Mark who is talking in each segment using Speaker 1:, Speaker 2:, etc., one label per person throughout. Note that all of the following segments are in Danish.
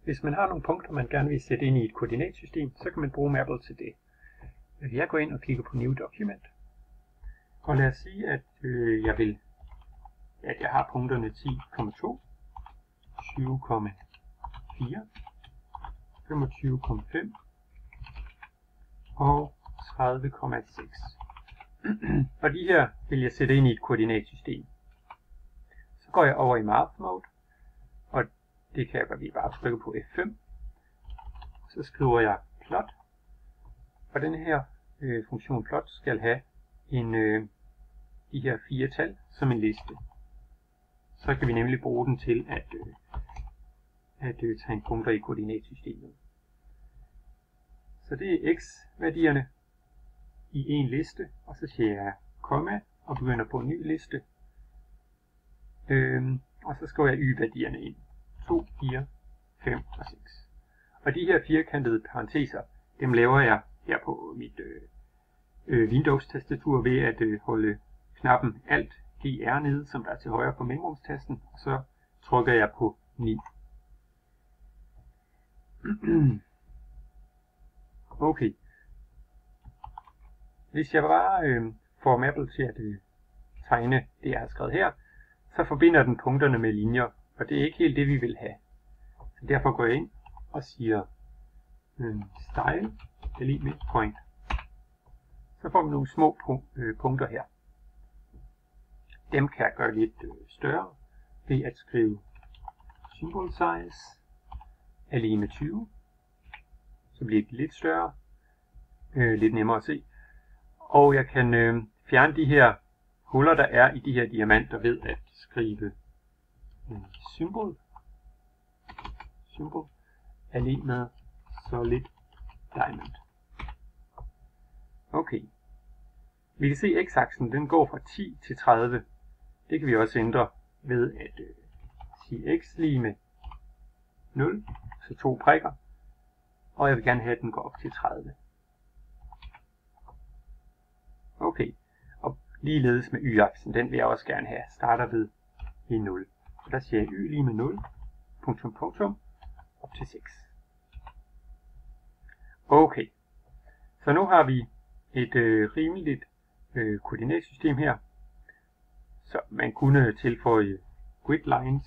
Speaker 1: Hvis man har nogle punkter, man gerne vil sætte ind i et koordinatsystem, så kan man bruge Mabl til det. Jeg går ind og klikker på New Document. Og lad os sige, at jeg har punkterne 10,2, 20,4, 25,5 og 30,6. Og de her vil jeg sætte ind i et koordinatsystem. Så går jeg over i Math Mode, og det kan jeg godt lige bare trykke på F5. Så skriver jeg plot, og den her funktion plot skal have de her 4 tal som en liste. Så kan vi nemlig bruge den til at tage punkter i koordinatsystemet. Så det er x-værdierne i en liste, og så siger jeg komma og begynder på en ny liste. Og så skriver jeg y-værdierne ind. 2, 4, 5 og 6. Og de her firkantede parenteser, dem laver jeg her på mit Windows-tastatur ved at holde knappen Alt GR nede, som der er til højre på mellemrumstasten, og så trykker jeg på 9. Okay. Hvis jeg bare får Mabl til at tegne det, jeg har skrevet her, så forbinder den punkterne med linjer, og det er ikke helt det, vi vil have. Så derfor går jeg ind og siger Style, delete midpoint. Så får vi nogle små punkter her. Dem kan jeg gøre lidt større ved at skrive symbol size er lige med 20. Så bliver det lidt større, lidt nemmere at se. Og jeg kan fjerne de her huller, der er i de her diamanter ved at skrive symbol er lige med solid diamond. Okay. Vi kan se at x-aksen den går fra 10 til 30. Det kan vi også ændre ved at sige x lige med 0, så 2 prikker. Og jeg vil gerne have, at den går op til 30. Okay. Og ligeledes med y-aksen, den vil jeg også gerne have, starter ved i 0. Så der siger jeg y lige med 0, punktum, punktum, op til 6. Okay. Så nu har vi et rimeligt koordinatsystem her. Så man kunne tilføje grid lines.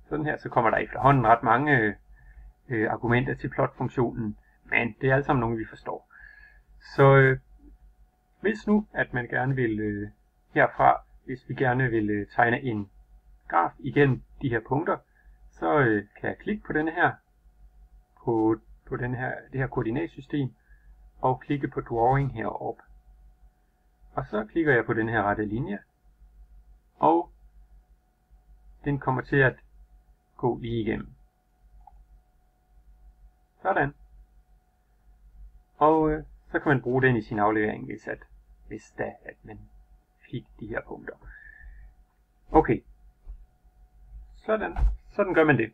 Speaker 1: Sådan her, så kommer der efterhånden ret mange argumenter til plot-funktionen, men det er alle sammen nogle, vi forstår. Så hvis nu, at man gerne vil herfra, hvis vi gerne vil tegne en graf igennem de her punkter, så kan jeg klikke på denne her, på det her koordinatsystem, og klikke på Drawing heroppe. Og så klikker jeg på den her rette linje, og den kommer til at gå lige igennem. Sådan. Og så kan man bruge den i sin aflevering, hvis man fik de her punkter. Okay. Sådan gør man det.